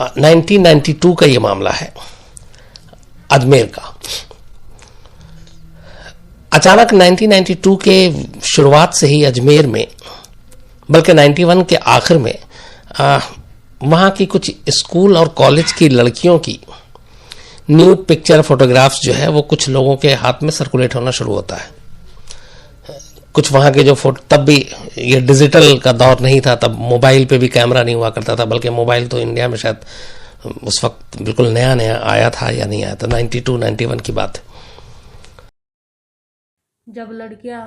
1992 का ये मामला है अजमेर का। अचानक 1992 के शुरुआत से ही अजमेर में, बल्कि 91 के आखिर में वहाँ की कुछ स्कूल और कॉलेज की लड़कियों की न्यूड पिक्चर फोटोग्राफ्स जो है वो कुछ लोगों के हाथ में सर्कुलेट होना शुरू होता है। कुछ वहाँ के जो फोटो, तब भी ये डिजिटल का दौर नहीं था, तब मोबाइल पे भी कैमरा नहीं हुआ करता था, बल्कि मोबाइल तो इंडिया में शायद उस वक्त बिल्कुल नया नया आया था या नहीं आया था, 92-91 की बात है। जब लड़कियां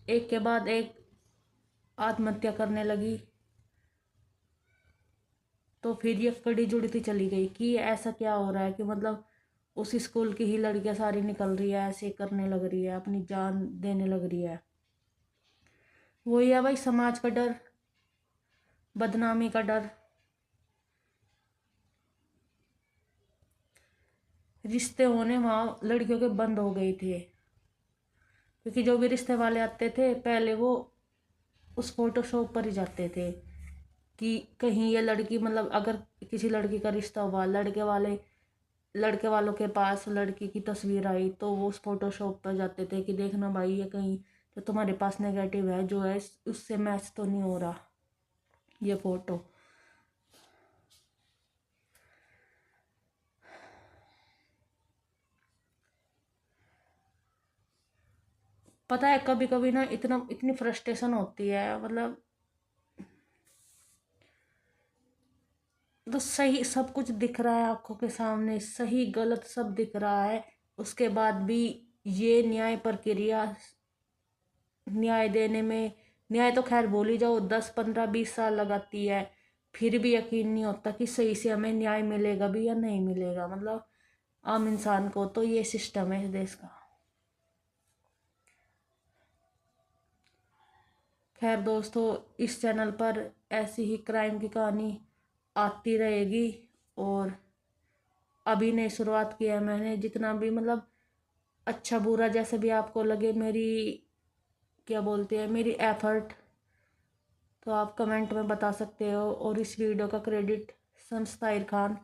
एक के बाद एक आत्महत्या करने लगी तो फिर ये कड़ी जुड़ती चली गई कि ऐसा क्या हो रहा है कि मतलब उस स्कूल की ही लड़कियां सारी निकल रही है, ऐसे करने लग रही है, अपनी जान देने लग रही है। वही है भाई, समाज का डर, बदनामी का डर। रिश्ते होने वहाँ लड़कियों के बंद हो गए थे, क्योंकि जो भी रिश्ते वाले आते थे पहले वो उस फोटोशॉप पर ही जाते थे कि कहीं ये लड़की, मतलब अगर किसी लड़की का रिश्ता हुआ, लड़के वालों के पास लड़की की तस्वीर आई तो वो उस फोटोशॉप पर जाते थे कि देखना भाई ये कहीं जो तुम्हारे पास नेगेटिव है जो है उससे मैच तो नहीं हो रहा ये फोटो। पता है कभी कभी ना इतनी फ्रस्ट्रेशन होती है, मतलब तो सही सब कुछ दिख रहा है आंखों के सामने, सही गलत सब दिख रहा है, उसके बाद भी ये न्याय प्रक्रिया, न्याय देने में, न्याय तो खैर बोल ही जाओ 10-15-20 साल लगाती है, फिर भी यकीन नहीं होता कि सही से हमें न्याय मिलेगा भी या नहीं मिलेगा। मतलब आम इंसान को तो ये सिस्टम है इस देश का। खैर दोस्तों, इस चैनल पर ऐसी ही क्राइम की कहानी आती रहेगी और अभी ने शुरुआत की है मैंने। जितना भी मतलब अच्छा बुरा जैसे भी आपको लगे, मेरी क्या बोलते हैं, मेरी एफर्ट, तो आप कमेंट में बता सकते हो। और इस वीडियो का क्रेडिट संस्था खान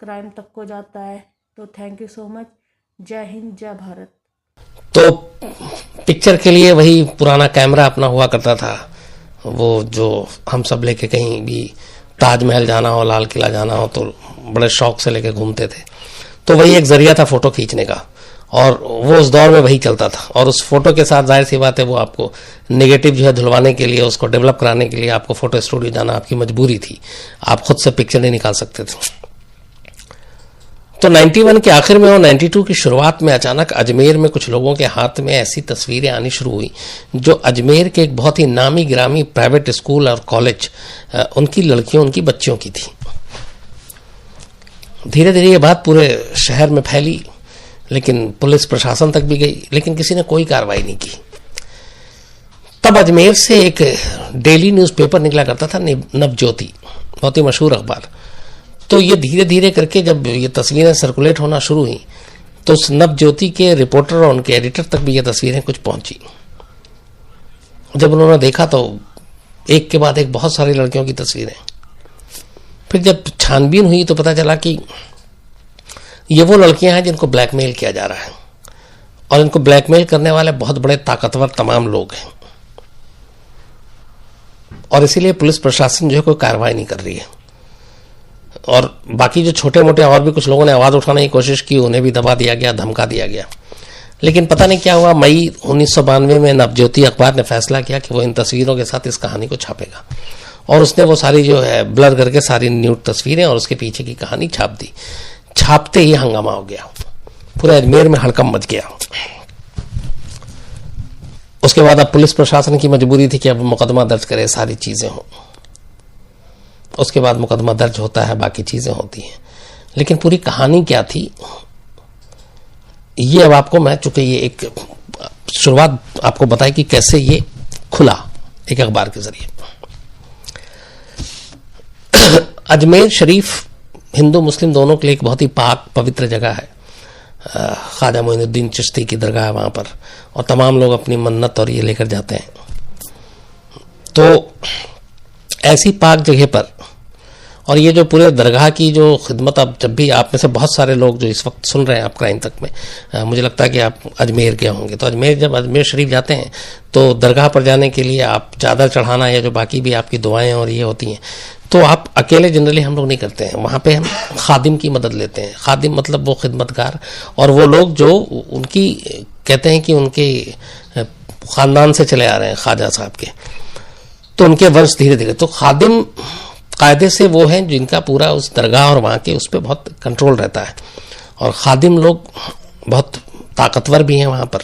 क्राइम तक को जाता है। तो थैंक यू सो मच। जय हिंद, जय भारत। तो पिक्चर के लिए वही पुराना कैमरा अपना हुआ करता था, वो जो हम सब लेके कहीं भी ताजमहल जाना हो, लाल किला जाना हो तो बड़े शौक से लेके घूमते थे। तो वही एक जरिया था फोटो खींचने का, और वो उस दौर में वही चलता था। और उस फोटो के साथ जाहिर सी बात है वो आपको नेगेटिव जो है धुलवाने के लिए, उसको डेवलप कराने के लिए आपको फोटो स्टूडियो जाना आपकी मजबूरी थी, आप खुद से पिक्चर नहीं निकाल सकते थे। तो 91 के आखिर में और 92 की शुरुआत में अचानक अजमेर में कुछ लोगों के हाथ में ऐसी तस्वीरें आनी शुरू हुई जो अजमेर के एक बहुत ही नामी गिरामी प्राइवेट स्कूल और कॉलेज उनकी लड़कियों, उनकी बच्चियों की थी। धीरे धीरे ये बात पूरे शहर में फैली, लेकिन पुलिस प्रशासन तक भी गई, लेकिन किसी ने कोई कार्रवाई नहीं की। तब अजमेर से एक डेली न्यूज़पेपर निकला करता था, नवज्योति, बहुत ही मशहूर अखबार। तो ये धीरे धीरे करके जब ये तस्वीरें सर्कुलेट होना शुरू हुई तो उस नवज्योति के रिपोर्टर और उनके एडिटर तक भी ये तस्वीरें कुछ पहुंची। जब उन्होंने देखा तो एक के बाद एक बहुत सारी लड़कियों की तस्वीरें। फिर जब छानबीन हुई तो पता चला कि ये वो लड़कियां हैं जिनको ब्लैकमेल किया जा रहा है, और इनको ब्लैकमेल करने वाले बहुत बड़े ताकतवर तमाम लोग हैं, और इसीलिए पुलिस प्रशासन जो है कोई कार्रवाई नहीं कर रही है। और बाकी जो छोटे मोटे और भी कुछ लोगों ने आवाज उठाने की कोशिश की, उन्हें भी दबा दिया गया, धमका दिया गया। लेकिन पता नहीं क्या हुआ, मई 1992 में नवज्योति अखबार ने फैसला किया कि वो इन तस्वीरों के साथ इस कहानी को छापेगा, और उसने वो सारी जो है ब्लर करके सारी न्यूड तस्वीरें और उसके पीछे की कहानी छाप दी। छापते ही हंगामा हो गया, पूरे अजमेर में हड़कंप मच गया। उसके बाद अब पुलिस प्रशासन की मजबूरी थी कि अब मुकदमा दर्ज करे, सारी चीजें हों। उसके बाद मुकदमा दर्ज होता है, बाकी चीजें होती हैं, लेकिन पूरी कहानी क्या थी ये अब आपको मैं, चूंकि ये एक शुरुआत आपको बताई कि कैसे ये खुला एक अखबार के जरिए। अजमेर शरीफ हिंदू मुस्लिम दोनों के लिए एक बहुत ही पाक पवित्र जगह है। ख्वाजा मोइनुद्दीन चिश्ती की दरगाह है वहां पर, और तमाम लोग अपनी मन्नत और ये लेकर जाते हैं। तो ऐसी पाक जगह पर, और ये जो पूरे दरगाह की जो खिदमत, अब जब भी आप में से बहुत सारे लोग जो इस वक्त सुन रहे हैं आप क्राइम तक में, मुझे लगता है कि आप अजमेर के होंगे, तो जब अजमेर शरीफ जाते हैं तो दरगाह पर जाने के लिए आप चादर चढ़ाना या जो बाकी भी आपकी दुआएं और ये होती हैं, तो आप अकेले जनरली हम लोग नहीं करते हैं, वहाँ पे हम खादिम की मदद लेते हैं। खादिम मतलब वो खिदमतगार, और वो लोग जो उनकी कहते हैं कि उनके ख़ानदान से चले आ रहे हैं ख्वाजा साहब के, तो उनके वंश धीरे धीरे, तो खादिम कायदे से वो हैं जिनका पूरा उस दरगाह और वहाँ के उस पर बहुत कंट्रोल रहता है। और खादिम लोग बहुत ताकतवर भी हैं वहाँ पर,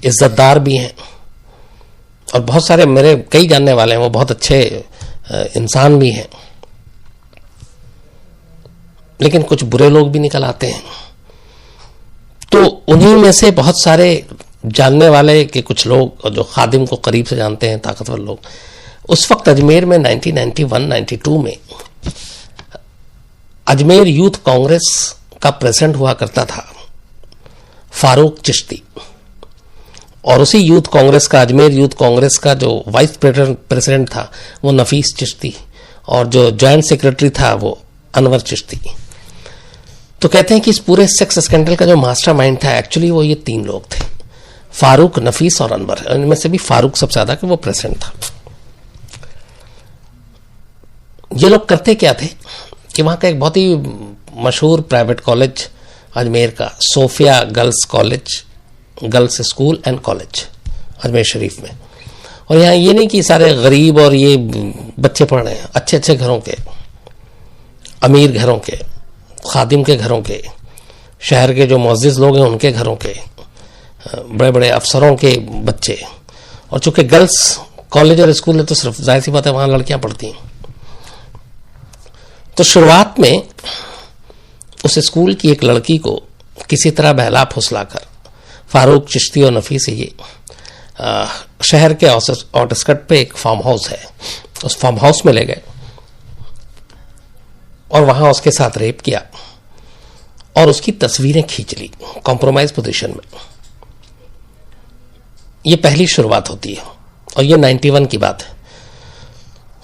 इज्जतदार भी हैं, और बहुत सारे मेरे कई जानने वाले हैं, वो बहुत अच्छे इंसान भी हैं, लेकिन कुछ बुरे लोग भी निकल आते हैं। तो उन्हीं में से बहुत सारे जानने वाले के कुछ लोग जो खादिम को करीब से जानते हैं, ताकतवर लोग, उस वक्त अजमेर में 1991-92 में अजमेर यूथ कांग्रेस का प्रेसिडेंट हुआ करता था फारूक चिश्ती, और उसी यूथ कांग्रेस का, अजमेर यूथ कांग्रेस का जो वाइस प्रेसिडेंट था वो नफीस चिश्ती, और जो जॉइंट सेक्रेटरी था वो अनवर चिश्ती। तो कहते हैं कि इस पूरे सेक्स स्कैंडल का जो मास्टरमाइंड था एक्चुअली वो ये तीन लोग थे, फारूक, नफीस और अनवर। इनमें से भी फारूक सबसे ज्यादा कि वो प्रेसिडेंट था। ये लोग करते क्या थे कि वहां का एक बहुत ही मशहूर प्राइवेट कॉलेज अजमेर का, Sophia girls college, girls school and college Ajmer Sharif में, और यहाँ ये नहीं कि सारे गरीब और ये बच्चे पढ़ रहे हैं, अच्छे अच्छे घरों के, अमीर घरों के, खादिम के घरों के, शहर के जो मुअज्जिज़ लोग हैं उनके घरों के, बड़े बड़े अफसरों के बच्चे। और चूंकि गर्ल्स कॉलेज और स्कूल है तो सिर्फ जाहिर सी बात है वहाँ लड़कियाँ पढ़ती हैं। तो शुरुआत में उस स्कूल की एक लड़की को किसी तरह बहला फुसलाकर फारूक, चिश्ती और नफीस ये शहर के आउटस्कर्ट पे एक फार्म हाउस है, उस फार्म हाउस में ले गए और वहां उसके साथ रेप किया और उसकी तस्वीरें खींच ली कॉम्प्रोमाइज पोजीशन में। ये पहली शुरुआत होती है और ये 91 की बात है।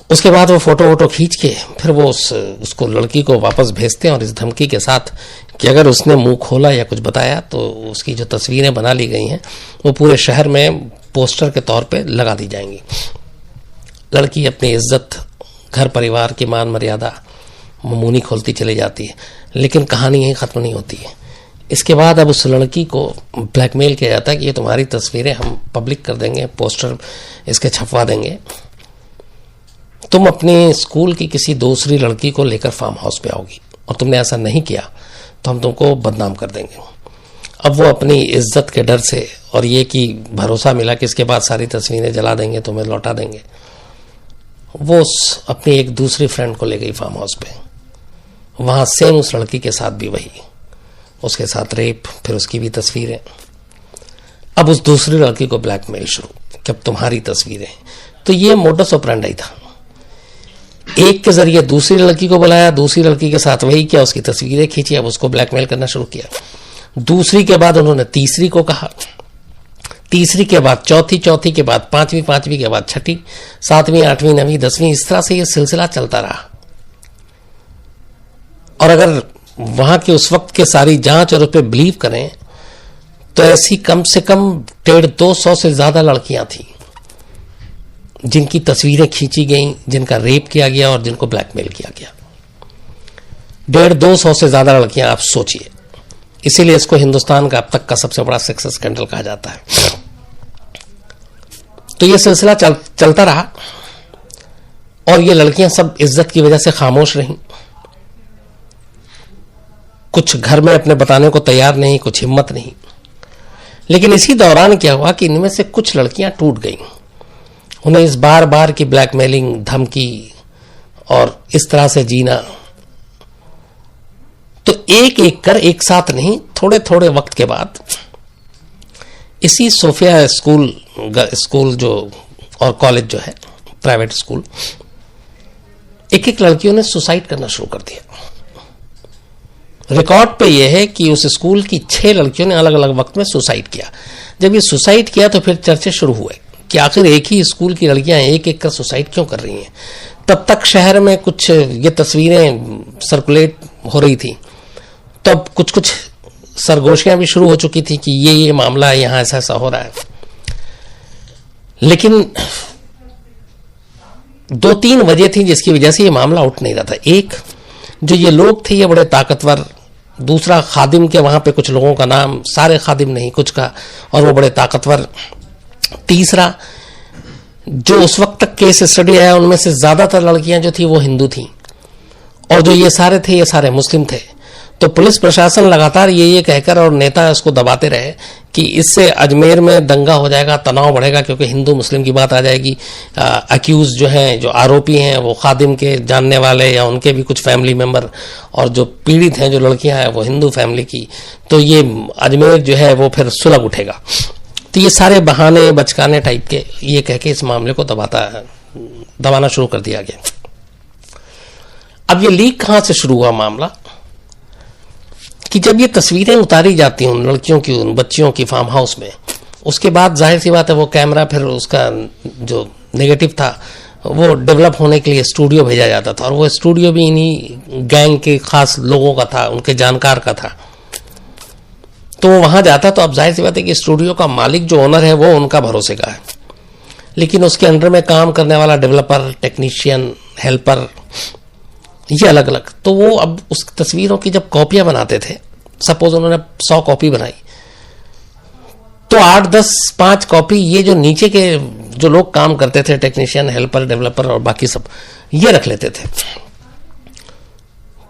उसके बाद वो फोटो खींच के फिर वो उसको लड़की को वापस भेजते हैं और इस धमकी के साथ कि अगर उसने मुंह खोला या कुछ बताया तो उसकी जो तस्वीरें बना ली गई हैं वो पूरे शहर में पोस्टर के तौर पे लगा दी जाएंगी। लड़की अपनी इज्जत, घर परिवार की मान मर्यादा मुंह खोलती चली जाती है, लेकिन कहानी यहीं खत्म नहीं होती है। इसके बाद अब उस लड़की को ब्लैकमेल किया जाता है कि ये तुम्हारी तस्वीरें हम पब्लिक कर देंगे, पोस्टर इसके छपवा देंगे, तुम अपने स्कूल की किसी दूसरी लड़की को लेकर फार्म हाउस पे आओगी और तुमने ऐसा नहीं किया तो हम तुमको बदनाम कर देंगे। अब वो अपनी इज्जत के डर से और ये कि भरोसा मिला कि इसके बाद सारी तस्वीरें जला देंगे, तुम्हें लौटा देंगे, वो अपनी एक दूसरी फ्रेंड को ले गई फार्म हाउस पे। वहां सेम उस लड़की के साथ भी वही, उसके साथ रेप, फिर उसकी भी तस्वीरें। अब उस दूसरी लड़की को ब्लैकमेल शुरू कि अब तुम्हारी तस्वीरें। तो ये मोडस ऑपरेंडी था। एक के जरिए दूसरी लड़की को बुलाया, दूसरी लड़की के साथ वही किया, उसकी तस्वीरें खींची, अब उसको ब्लैकमेल करना शुरू किया। दूसरी के बाद उन्होंने तीसरी को कहा, तीसरी के बाद चौथी, चौथी के बाद पांचवी, पांचवी के बाद छठी, सातवीं, आठवीं, नवीं, 10वीं, इस तरह से ये सिलसिला चलता रहा। और अगर वहां के उस वक्त के सारी जांच और उस पर बिलीव करें तो ऐसी कम से कम 150-200 से ज्यादा लड़कियां थी जिनकी तस्वीरें खींची गईं, जिनका रेप किया गया और जिनको ब्लैकमेल किया गया। 150-200 से ज्यादा लड़कियां, आप सोचिए। इसीलिए इसको हिंदुस्तान का अब तक का सबसे बड़ा सेक्स स्कैंडल कहा जाता है। तो ये सिलसिला चलता रहा और ये लड़कियां सब इज्जत की वजह से खामोश रहीं। कुछ घर में अपने बताने को तैयार नहीं, कुछ हिम्मत नहीं। लेकिन इसी दौरान क्या हुआ कि इनमें से कुछ लड़कियां टूट गईं। उन्हें इस बार बार की ब्लैकमेलिंग, धमकी और इस तरह से जीना, तो एक एक कर, एक साथ नहीं, थोड़े थोड़े वक्त के बाद इसी सोफिया स्कूल जो और कॉलेज जो है प्राइवेट स्कूल, एक एक लड़कियों ने सुसाइड करना शुरू कर दिया। रिकॉर्ड पे यह है कि उस स्कूल की 6 लड़कियों ने अलग अलग वक्त में सुसाइड किया। जब ये सुसाइड किया तो फिर चर्चे शुरू हुए कि आखिर एक ही स्कूल की लड़कियां एक एक कर सुसाइड क्यों कर रही हैं। तब तक शहर में कुछ ये तस्वीरें सर्कुलेट हो रही थी, तब कुछ कुछ सरगोशियां भी शुरू हो चुकी थी कि ये मामला यहां ऐसा ऐसा हो रहा है। लेकिन 2-3 वजह थी जिसकी वजह से ये मामला उठ नहीं रहा था। एक, जो ये लोग थे ये बड़े ताकतवर। दूसरा, खादिम के वहां पे कुछ लोगों का नाम, सारे खादिम नहीं कुछ का, और वो बड़े ताकतवर। तीसरा, जो उस वक्त तक केस स्टडी आया उनमें से ज्यादातर लड़कियां जो थी वो हिंदू थी, और जो ये सारे थे ये सारे मुस्लिम थे। तो पुलिस प्रशासन लगातार ये कहकर और नेता इसको दबाते रहे कि इससे अजमेर में दंगा हो जाएगा, तनाव बढ़ेगा, क्योंकि हिंदू मुस्लिम की बात आ जाएगी। अक्यूज जो हैं, जो आरोपी हैं, वो खादिम के जानने वाले या उनके भी कुछ फैमिली मेंबर, और जो पीड़ित हैं, जो लड़कियां हैं, वो हिंदू फैमिली की। तो ये अजमेर जो है वो फिर सुलग उठेगा। तो ये सारे बहाने बचकाने टाइप के ये कह के इस मामले को दबाना शुरू कर दिया गया। अब ये लीक कहां से शुरू हुआ मामला, कि जब ये तस्वीरें उतारी जाती हैं उन लड़कियों की, उन बच्चियों की फार्म हाउस में, उसके बाद जाहिर सी बात है वो कैमरा फिर उसका जो नेगेटिव था वो डेवलप होने के लिए स्टूडियो भेजा जाता था, और वो स्टूडियो भी इन्हीं गैंग के खास लोगों का था, उनके जानकार का था। तो वो वहां जाता, तो अब जाहिर सी बात है कि स्टूडियो का मालिक जो ओनर है वो उनका भरोसे का है, लेकिन उसके अंडर में काम करने वाला डेवलपर, टेक्नीशियन, हेल्पर, ये अलग अलग। तो वो अब उस तस्वीरों की जब कॉपियां बनाते थे, सपोज उन्होंने 100 कॉपी बनाई, तो 8, 10, 5 कॉपी ये जो नीचे के जो लोग काम करते थे, टेक्नीशियन, हेल्पर, डेवलपर और बाकी सब, ये रख लेते थे।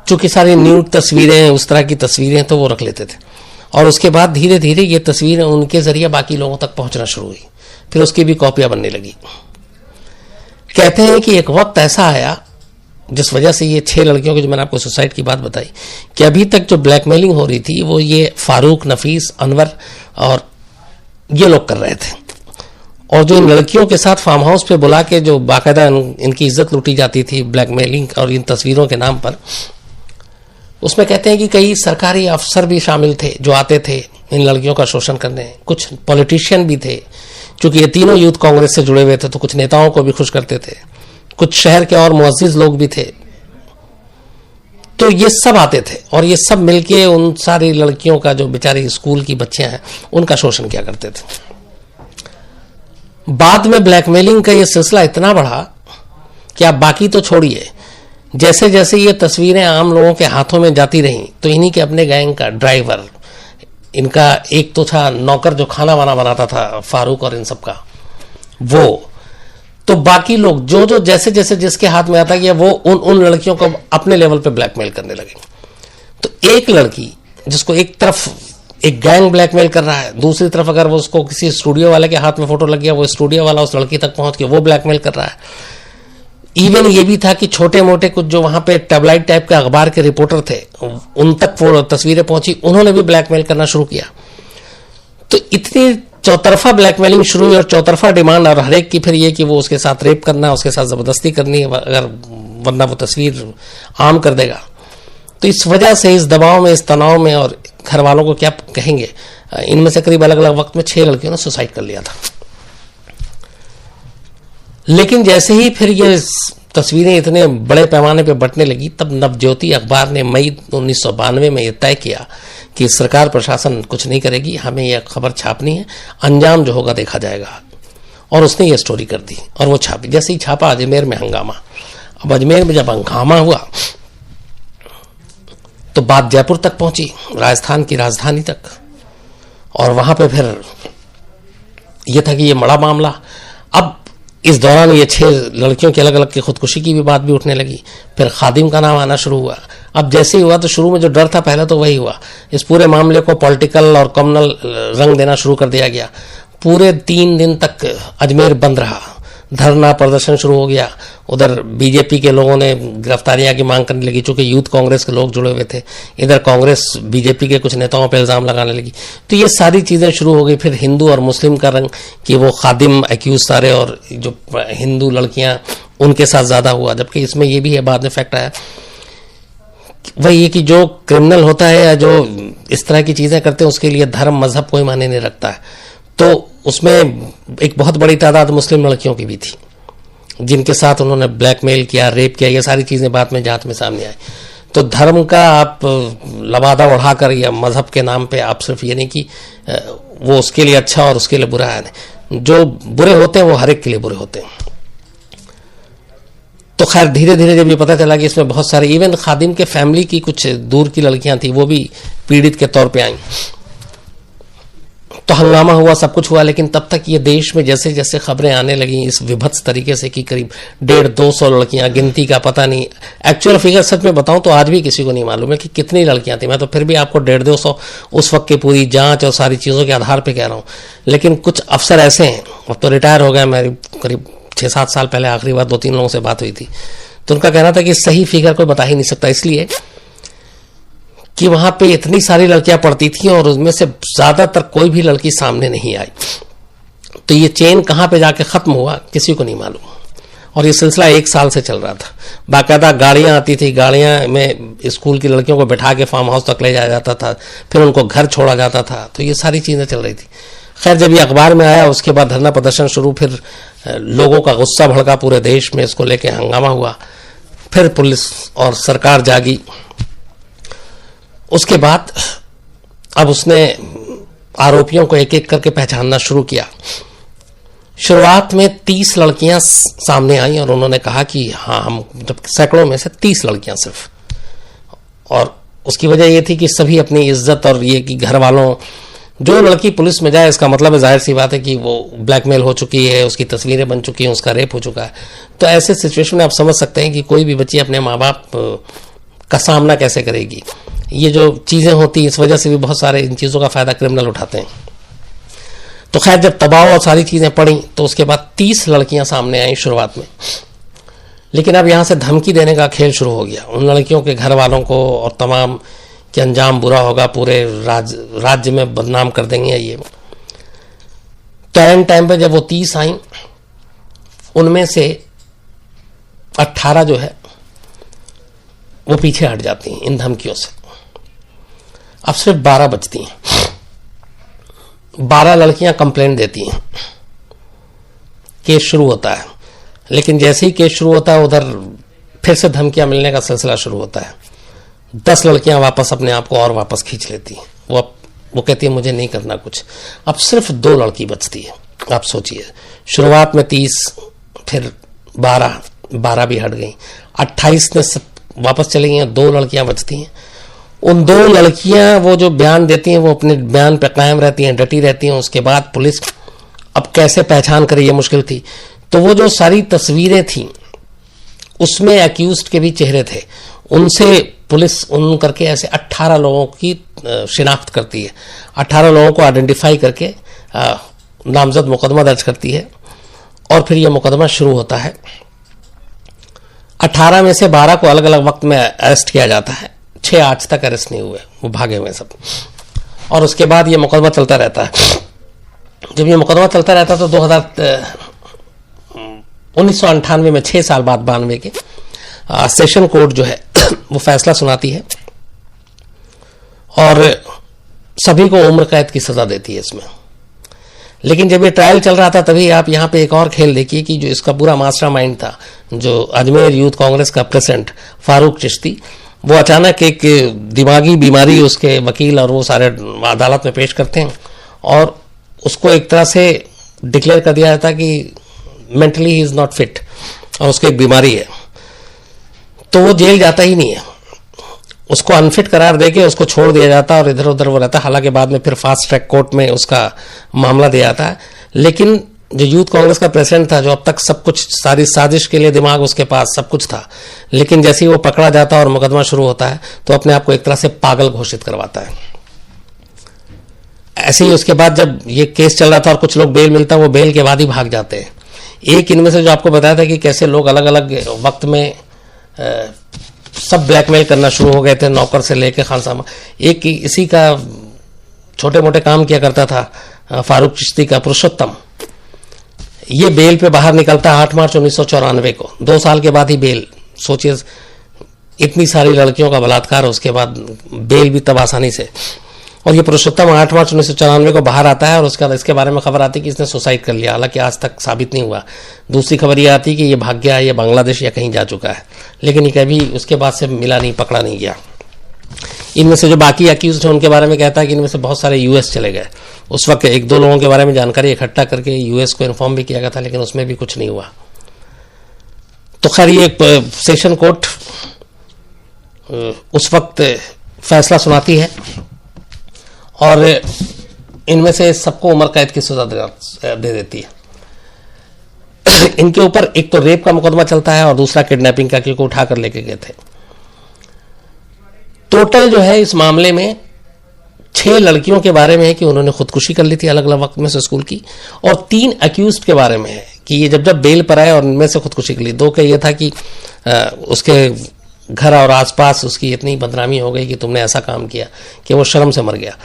चूंकि सारी न्यूड तस्वीरें, उस तरह की तस्वीरें, तो वो रख लेते थे। और उसके बाद धीरे धीरे ये तस्वीरें उनके जरिए बाकी लोगों तक पहुंचना शुरू हुई, फिर उसकी भी कॉपियां बनने लगी। कहते हैं कि एक वक्त ऐसा आया जिस वजह से ये 6 लड़कियों की, जो मैंने आपको सुसाइड की बात बताई, कि अभी तक जो ब्लैकमेलिंग हो रही थी वो ये फारूक, नफीस, अनवर और ये लोग कर रहे थे। और जो इन लड़कियों के साथ फार्म हाउस पे बुला के जो बाकायदा इनकी इज्जत लूटी जाती थी ब्लैकमेलिंग और इन तस्वीरों के नाम पर, उसमें कहते हैं कि कई सरकारी अफसर भी शामिल थे जो आते थे इन लड़कियों का शोषण करने। कुछ पॉलिटिशियन भी थे, क्योंकि ये तीनों यूथ कांग्रेस से जुड़े हुए थे, तो कुछ नेताओं को भी खुश करते थे। कुछ शहर के और मुअज्जिज लोग भी थे। तो ये सब आते थे और ये सब मिलके उन सारी लड़कियों का, जो बेचारी स्कूल की बच्चियां हैं, उनका शोषण किया करते थे। बाद में ब्लैकमेलिंग का ये सिलसिला इतना बढ़ा कि आप बाकी तो छोड़िए, जैसे जैसे ये तस्वीरें आम लोगों के हाथों में जाती रहीं, तो इन्हीं के अपने गैंग का ड्राइवर, इनका एक तो था नौकर जो खाना वाना बनाता था, फारूक और इन सब का, वो, तो बाकी लोग जो जो जैसे जैसे जिसके हाथ में आता गया वो उन लड़कियों को अपने लेवल पे ब्लैकमेल करने लगे। तो एक लड़की जिसको एक तरफ एक गैंग ब्लैकमेल कर रहा है, दूसरी तरफ अगर वो उसको किसी स्टूडियो वाले के हाथ में फोटो लग गया, वो स्टूडियो वाला उस लड़की तक पहुंच के वो ब्लैकमेल कर रहा है। इवन ये भी था कि छोटे मोटे कुछ जो वहां पे टेबलाइट टाइप के अखबार के रिपोर्टर थे, उन तक वो तस्वीरें पहुंची, उन्होंने भी ब्लैकमेल करना शुरू किया। तो इतनी चौतरफा ब्लैकमेलिंग शुरू हुई और चौतरफा डिमांड, और हर एक की फिर ये कि वो उसके साथ रेप करना, उसके साथ जबरदस्ती करनी है, अगर वरना वो तस्वीर आम कर देगा। तो इस वजह से, इस दबाव में, इस तनाव में, और घर वालों को क्या कहेंगे, इनमें से करीब अलग अलग वक्त में 6 लड़कियों ने सुसाइड कर लिया था। लेकिन जैसे ही फिर ये तस्वीरें इतने बड़े पैमाने पर बंटने लगी, तब नवज्योति अखबार ने मई 1992 में यह तय किया कि सरकार प्रशासन कुछ नहीं करेगी, हमें यह खबर छापनी है, अंजाम जो होगा देखा जाएगा। और उसने ये स्टोरी कर दी और वो छापी। जैसे ही छापा, अजमेर में हंगामा। अब अजमेर में जब हंगामा हुआ तो बात जयपुर तक पहुंची, राजस्थान की राजधानी तक, और वहां पे फिर यह था कि ये बड़ा मामला। अब इस दौरान ये 6 लड़कियों की अलग अलग की खुदकुशी की भी बात भी उठने लगी। फिर खादिम का नाम आना शुरू हुआ। अब जैसे ही हुआ तो शुरू में जो डर था पहले तो वही हुआ, इस पूरे मामले को पॉलिटिकल और कम्युनल रंग देना शुरू कर दिया गया। पूरे 3 दिन तक अजमेर बंद रहा, धरना प्रदर्शन शुरू हो गया। उधर बीजेपी के लोगों ने गिरफ्तारियां की मांग करने लगी, चूंकि यूथ कांग्रेस के लोग जुड़े हुए थे। इधर कांग्रेस बीजेपी के कुछ नेताओं पर इल्जाम लगाने लगी। तो ये सारी चीजें शुरू हो गई। फिर हिंदू और मुस्लिम का रंग, कि वो खादिम एक्यूज सारे और जो हिंदू लड़कियां उनके साथ ज्यादा हुआ। जबकि इसमें यह भी है, बाद में फैक्ट आया, वही है कि जो क्रिमिनल होता है या जो इस तरह की चीजें करते हैं, उसके लिए धर्म मजहब कोई मायने नहीं रखता है। तो उसमें एक बहुत बड़ी तादाद मुस्लिम लड़कियों की भी थी। जिनके साथ उन्होंने ब्लैकमेल किया, रेप किया, ये सारी चीज़ें बाद में जांच में सामने आई। तो धर्म का आप लबादा उड़ाकर या मजहब के नाम पे आप सिर्फ ये नहीं कि वो उसके लिए अच्छा और उसके लिए बुरा है, जो बुरे होते हैं वो हर एक के लिए बुरे होते हैं। तो खैर धीरे धीरे जब ये पता चला कि इसमें बहुत सारे इवन खादिम के फैमिली की कुछ दूर की लड़कियां थी, वो भी पीड़ित के तौर पे आई, तो हंगामा हुआ, सब कुछ हुआ। लेकिन तब तक ये देश में जैसे जैसे खबरें आने लगी इस विभत्स तरीके से कि करीब 150-200 लड़कियां, गिनती का पता नहीं, एक्चुअल फिगर सच में बताऊं तो आज भी किसी को नहीं मालूम है कि कितनी लड़कियां थी। मैं तो फिर भी आपको 150-200 उस वक्त की पूरी जांच और सारी चीज़ों के आधार पर कह रहा हूं। लेकिन कुछ अफसर ऐसे हैं, अब तो रिटायर हो गए, मेरी करीब 6-7 साल पहले आखिरी बार 2-3 लोगों से बात हुई थी, तो उनका कहना था कि सही फिगर कोई बता ही नहीं सकता, इसलिए कि वहां पे इतनी सारी लड़कियां पढ़ती थी और उसमें से ज्यादातर कोई भी लड़की सामने नहीं आई। तो ये चेन कहां पे जाके खत्म हुआ किसी को नहीं मालूम। और ये सिलसिला 1 साल से चल रहा था। बाकायदा गाड़ियां आती थी, गाड़ियां में स्कूल की लड़कियों को बैठा के फार्म हाउस तक ले जाया जाता था, फिर उनको घर छोड़ा जाता था। तो ये सारी चीजें चल रही थी। खैर जब ये अखबार में आया उसके बाद धरना प्रदर्शन शुरू, फिर लोगों का गुस्सा भड़का पूरे देश में, इसको लेके हंगामा हुआ, फिर पुलिस और सरकार जागी। उसके बाद अब उसने आरोपियों को एक एक करके पहचानना शुरू किया। शुरुआत में 30 लड़कियां सामने आई और उन्होंने कहा कि हाँ हम, जब सैकड़ों में से 30 लड़कियां सिर्फ, और उसकी वजह यह थी कि सभी अपनी इज्जत और ये कि घर वालों, जो लड़की पुलिस में जाए इसका मतलब है जाहिर सी बात है कि वो ब्लैकमेल हो चुकी है, उसकी तस्वीरें बन चुकी हैं, उसका रेप हो चुका है। तो ऐसे सिचुएशन में आप समझ सकते हैं कि कोई भी बच्ची अपने माँ बाप का सामना कैसे करेगी। ये जो चीजें होती हैं इस वजह से भी बहुत सारे इन चीजों का फायदा क्रिमिनल उठाते हैं। तो खैर जब तबाह और सारी चीजें पड़ी तो उसके बाद 30 लड़कियां सामने आई शुरुआत में। लेकिन अब यहां से धमकी देने का खेल शुरू हो गया उन लड़कियों के घर वालों को, और तमाम कि अंजाम बुरा होगा, पूरे राज्य में बदनाम कर देंगे ये। तो एंड टाइम पे जब वो 30 आई, उनमें से 18 जो है वो पीछे हट जाती हैं इन धमकियों से। अब सिर्फ 12 बचती हैं। 12 लड़कियां कंप्लेंट देती हैं, केस शुरू होता है। लेकिन जैसे ही केस शुरू होता है उधर फिर से धमकियां मिलने का सिलसिला शुरू होता है। 10 लड़कियां वापस अपने आप को और वापस खींच लेती हैं। वो कहती है मुझे नहीं करना कुछ। अब सिर्फ 2 लड़की बचती है। आप सोचिए, शुरुआत में 30, फिर 12 भी हट गई, 28 ने वापस चली गई, 2 लड़कियां बचती हैं। उन 2 लड़कियां वो जो बयान देती हैं वो अपने बयान पे कायम रहती हैं, डटी रहती हैं। उसके बाद पुलिस अब कैसे पहचान करे ये मुश्किल थी। तो वो जो सारी तस्वीरें थी उसमें एक्यूज्ड के भी चेहरे थे, उनसे पुलिस उन करके ऐसे 18 लोगों की शिनाख्त करती है। 18 लोगों को आइडेंटिफाई करके नामजद मुकदमा दर्ज करती है और फिर यह मुकदमा शुरू होता है। 18 में से 12 को अलग अलग वक्त में अरेस्ट किया जाता है। 6 आज तक अरेस्ट नहीं हुए, वो भागे हुए सब। और उसके बाद ये मुकदमा चलता रहता है। जब ये मुकदमा चलता रहता तो 1998 में 6 साल बाद 92 के सेशन कोर्ट जो है वो फैसला सुनाती है और सभी को उम्र कैद की सजा देती है इसमें। लेकिन जब ये ट्रायल चल रहा था तभी आप यहाँ पे एक और खेल देखिए कि जो इसका पूरा मास्टरमाइंड था, जो अजमेर यूथ कांग्रेस का प्रेसिडेंट फारूक चिश्ती, वो अचानक एक दिमागी बीमारी उसके वकील और वो सारे अदालत में पेश करते हैं और उसको एक तरह से डिक्लेयर कर दिया जाता कि mentally he is not fit और उसको एक बीमारी है। तो वो जेल जाता ही नहीं है, उसको अनफिट करार देके उसको छोड़ दिया जाता और इधर उधर वो रहता। हालांकि बाद में फिर फास्ट ट्रैक कोर्ट में उसका मामला दिया जाता है। लेकिन जो यूथ कांग्रेस का प्रेसिडेंट था, जो अब तक सब कुछ, सारी साजिश के लिए दिमाग उसके पास सब कुछ था, लेकिन जैसे ही वो पकड़ा जाता और मुकदमा शुरू होता है तो अपने आप को एक तरह से पागल घोषित करवाता है। ऐसे ही उसके बाद जब ये केस चल रहा था और कुछ लोग बेल मिलता है, वो बेल के बाद ही भाग जाते हैं। एक इनमें से जो आपको बताया था कि कैसे लोग अलग अलग वक्त में सब ब्लैकमेल करना शुरू हो गए थे, नौकर से लेकर खानसामा। एक इसी का छोटे मोटे काम किया करता था फारूक चिश्ती का पुरुषोत्तम। ये बेल पे बाहर निकलता 8 मार्च 1994 को, 2 साल के बाद ही बेल। सोचिए इतनी सारी लड़कियों का बलात्कार, उसके बाद बेल भी तब आसानी से। और ये पुरुषोत्तम 8 मार्च 1994 को बाहर आता है और उसके बाद इसके बारे में खबर आती है कि इसने सुसाइड कर लिया, हालांकि आज तक साबित नहीं हुआ। दूसरी खबर ये आती है कि ये भाग गया, ये बांग्लादेश या कहीं जा चुका है, लेकिन ये कभी उसके बाद से मिला नहीं, पकड़ा नहीं गया। इनमें से जो बाकी अक्यूज हैं उनके बारे में कहता है कि इनमें से बहुत सारे यूएस चले गए। उस वक्त 1-2 लोगों के बारे में जानकारी इकट्ठा करके यूएस को इन्फॉर्म भी किया गया था, लेकिन उसमें भी कुछ नहीं हुआ। तो खैर ये सेशन कोर्ट उस वक्त फैसला सुनाती है और इनमें से सबको उम्र कैद की सजा दे देती है। इनके ऊपर एक तो रेप का मुकदमा चलता है और दूसरा किडनैपिंग का, क्योंकि उठा कर लेके गए थे। टोटल जो है इस मामले में 6 लड़कियों के बारे में है कि उन्होंने खुदकुशी कर ली थी अलग अलग वक्त में से स्कूल की, और 3 अक्यूज्ड के बारे में है कि ये जब बेल पर आए और इनमें से खुदकुशी कर ली। 2 का ये था कि उसके घर और आसपास उसकी इतनी बदनामी हो गई कि तुमने ऐसा काम किया कि वो शर्म से मर गया।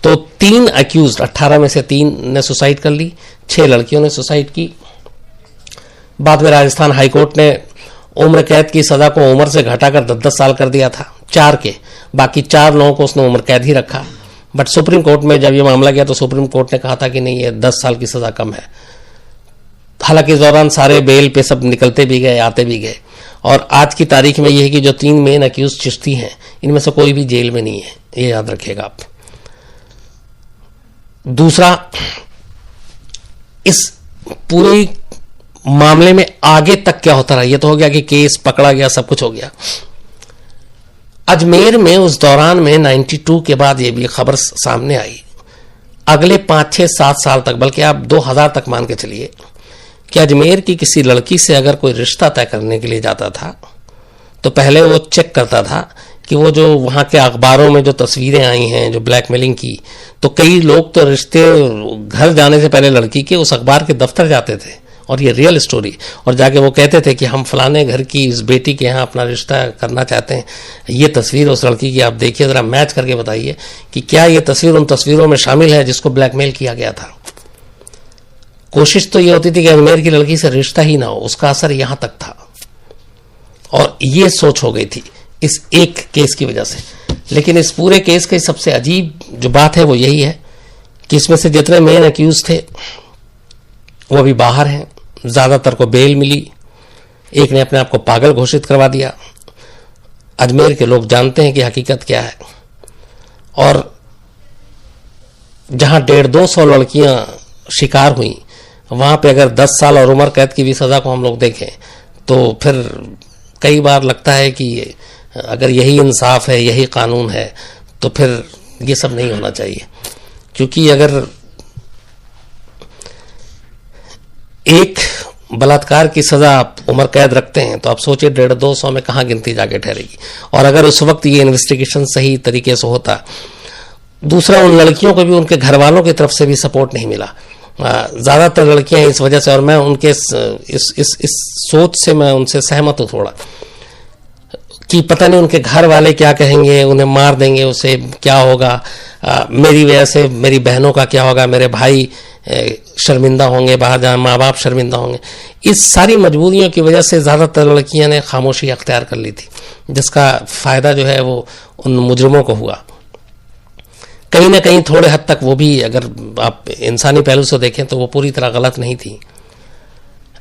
तो 3 अक्यूज्ड, 18 में से 3 ने सुसाइड कर ली, 6 लड़कियों ने सुसाइड की। बाद में राजस्थान हाईकोर्ट ने उम्र कैद की सजा को उम्र से घटाकर 10-10 साल कर दिया था 4 के, बाकी 4 लोगों को उसने उम्र कैद ही रखा। बट सुप्रीम कोर्ट में जब ये मामला गया तो सुप्रीम कोर्ट ने कहा था कि नहीं, ये 10 साल की सजा कम है। हालांकि इस दौरान सारे बेल पे सब निकलते भी गए, आते भी गए। और आज की तारीख में ये है कि जो 3 मेन अक्यूज चिश्ती हैं, इनमें से कोई भी जेल में नहीं है, ये याद रखिएगा आप। दूसरा, इस पूरे मामले में आगे तक क्या होता रहा, ये तो हो गया कि केस पकड़ा गया, सब कुछ हो गया। अजमेर में उस दौरान में 92 के बाद ये भी खबर सामने आई, अगले 5-6-7 साल तक, बल्कि आप 2000 तक मान के चलिए कि अजमेर की किसी लड़की से अगर कोई रिश्ता तय करने के लिए जाता था तो पहले वो चेक करता था कि वो जो वहाँ के अखबारों में जो तस्वीरें आई हैं जो ब्लैकमेलिंग की, तो कई लोग तो रिश्ते घर जाने से पहले लड़की के उस अखबार के दफ्तर जाते थे, और ये रियल स्टोरी, और जाके वो कहते थे कि हम फलाने घर की इस बेटी के यहाँ अपना रिश्ता करना चाहते हैं, ये तस्वीर उस लड़की की आप देखिए, ज़रा मैच करके बताइए कि क्या ये तस्वीर उन तस्वीरों में शामिल है जिसको ब्लैकमेल किया गया था। कोशिश तो ये होती थी कि अजमेर की लड़की से रिश्ता ही ना हो, उसका असर यहां तक था, और ये सोच हो गई थी इस एक केस की वजह से। लेकिन इस पूरे केस की सबसे अजीब जो बात है वो यही है कि इसमें से जितने मेन अक्यूज थे वो अभी बाहर हैं, ज्यादातर को बेल मिली, एक ने अपने आप को पागल घोषित करवा दिया। अजमेर के लोग जानते हैं कि हकीकत क्या है, और जहां 150-200 लड़कियां शिकार हुई, वहां पे अगर 10 साल और उम्र कैद की भी सजा को हम लोग देखें तो फिर कई बार लगता है कि अगर यही इंसाफ है, यही कानून है, तो फिर ये सब नहीं होना चाहिए। क्योंकि अगर एक बलात्कार की सजा आप उम्र कैद रखते हैं तो आप सोचिए 150-200 में कहां गिनती जाके ठहरेगी। और अगर उस वक्त ये इन्वेस्टिगेशन सही तरीके से होता, दूसरा उन लड़कियों को भी उनके घर वालों की तरफ से भी सपोर्ट नहीं मिला, ज्यादातर लड़कियां इस वजह से, और मैं उनके इस सोच से मैं उनसे सहमत हूं थोड़ा, कि पता नहीं उनके घर वाले क्या कहेंगे, उन्हें मार देंगे, उसे क्या होगा, मेरी वजह से मेरी बहनों का क्या होगा, मेरे भाई शर्मिंदा होंगे, बाहर जहाँ माँ बाप शर्मिंदा होंगे। इस सारी मजबूरियों की वजह से ज्यादातर लड़कियां ने खामोशी अख्तियार कर ली थी, जिसका फायदा जो है वो उन मुजरिमों को हुआ। कहीं ना कहीं थोड़े हद तक वो भी, अगर आप इंसानी पहलू से देखें तो वो पूरी तरह गलत नहीं थी,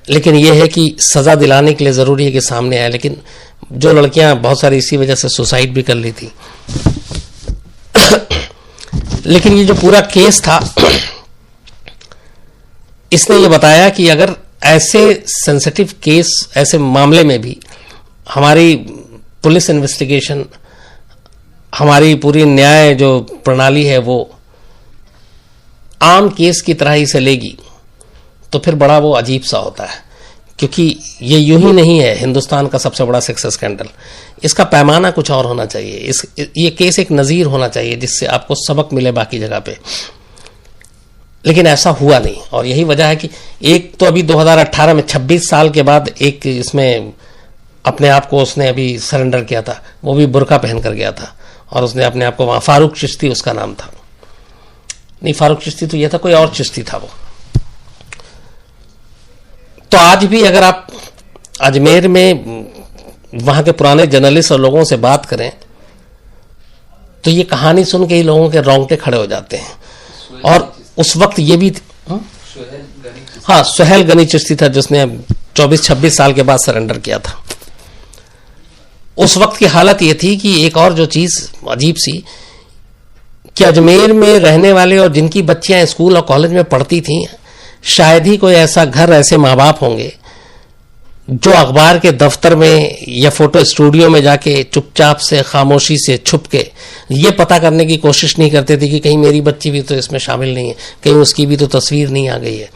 लेकिन ये है कि सजा दिलाने के लिए जरूरी है कि सामने आए। लेकिन जो लड़कियां बहुत सारी इसी वजह से सुसाइड भी कर ली थी। लेकिन ये जो पूरा केस था, इसने ये बताया कि अगर ऐसे सेंसिटिव केस, ऐसे मामले में भी हमारी पुलिस इन्वेस्टिगेशन, हमारी पूरी न्याय जो प्रणाली है वो आम केस की तरह ही से लेगी, तो फिर बड़ा वो अजीब सा होता है। क्योंकि ये यूं ही नहीं है हिंदुस्तान का सबसे बड़ा सेक्स स्कैंडल, इसका पैमाना कुछ और होना चाहिए। ये केस एक नज़ीर होना चाहिए जिससे आपको सबक मिले बाकी जगह पे, लेकिन ऐसा हुआ नहीं। और यही वजह है कि एक तो अभी 2018 में 26 साल के बाद एक इसमें अपने आप को उसने अभी सरेंडर किया था, वो भी बुर्का पहन कर गया था, और उसने अपने आप को वहां, फारूक चिश्ती उसका नाम था, नहीं फारूक चिश्ती तो यह था, कोई और चिश्ती था वो। तो आज भी अगर आप अजमेर में वहां के पुराने जर्नलिस्ट और लोगों से बात करें तो ये कहानी सुन के ही लोगों के रोंगटे खड़े हो जाते हैं। और उस वक्त ये भी हाँ, सुहेल गनी चिश्ती था जिसने 24-26 साल के बाद सरेंडर किया था। उस वक्त की हालत ये थी कि एक और जो चीज अजीब सी कि अजमेर में रहने वाले और जिनकी बच्चियां स्कूल और कॉलेज में पढ़ती थीं, शायद ही कोई ऐसा घर, ऐसे माँ बाप होंगे जो अखबार के दफ्तर में या फोटो स्टूडियो में जाके चुपचाप से, खामोशी से, छुप के ये पता करने की कोशिश नहीं करते थे कि कहीं मेरी बच्ची भी तो इसमें शामिल नहीं है, कहीं उसकी भी तो तस्वीर नहीं आ गई है।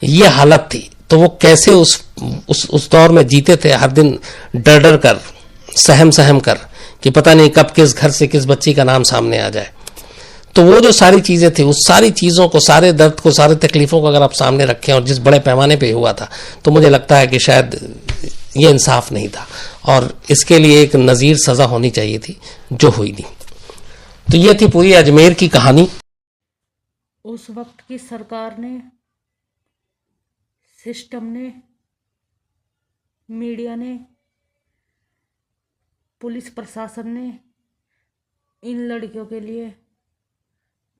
ये हालत थी। तो वो कैसे उस दौर में जीते थे, हर दिन डर डर कर, सहम सहम कर कि पता नहीं कब किस घर से किस बच्ची का नाम सामने आ जाए। तो वो जो सारी चीजें थी, उस सारी चीजों को, सारे दर्द को, सारे तकलीफों को अगर आप सामने रखें और जिस बड़े पैमाने पे हुआ था, तो मुझे लगता है कि शायद ये इंसाफ नहीं था और इसके लिए एक नज़ीर सजा होनी चाहिए थी, जो हुई नहीं। तो ये थी पूरी अजमेर की कहानी। उस वक्त की सरकार ने, सिस्टम ने, मीडिया ने, पुलिस प्रशासन ने इन लड़कियों के लिए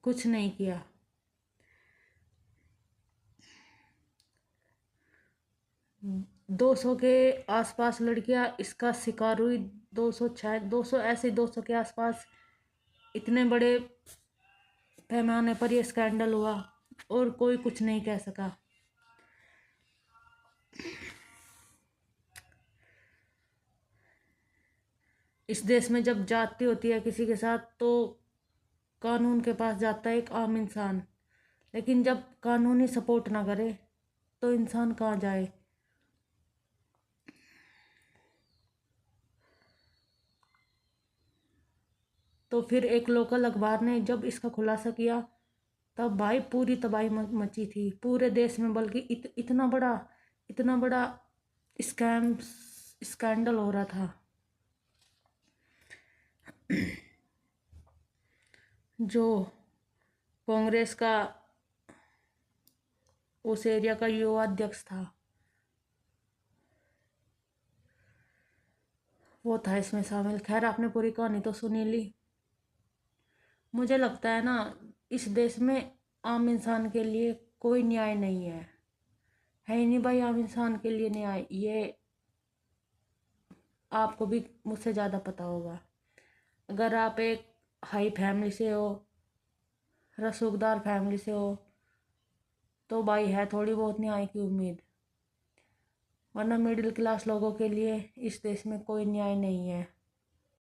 कुछ नहीं किया। दो 200 के आसपास लड़कियां इसका शिकार हुई। 200, शायद 200, ऐसे 200 के आसपास। इतने बड़े पैमाने पर यह स्कैंडल हुआ और कोई कुछ नहीं कह सका। इस देश में जब जाती होती है किसी के साथ तो कानून के पास जाता है एक आम इंसान, लेकिन जब कानून ही सपोर्ट ना करे तो इंसान कहाँ जाए। तो फिर एक लोकल अखबार ने जब इसका खुलासा किया तब भाई पूरी तबाही मची थी पूरे देश में, बल्कि इतना बड़ा स्कैंडल हो रहा था। जो कांग्रेस का उस एरिया का युवा अध्यक्ष था, वो था इसमें शामिल। खैर, आपने पूरी कहानी तो सुनी ली। मुझे लगता है ना, इस देश में आम इंसान के लिए कोई न्याय नहीं है ही नहीं भाई। आम इंसान के लिए न्याय, ये आपको भी मुझसे ज़्यादा पता होगा। अगर आप एक हाई फैमिली से हो, रसूखदार फैमिली से हो, तो भाई है थोड़ी बहुत न्याय की उम्मीद, वरना मिडिल क्लास लोगों के लिए इस देश में कोई न्याय नहीं है।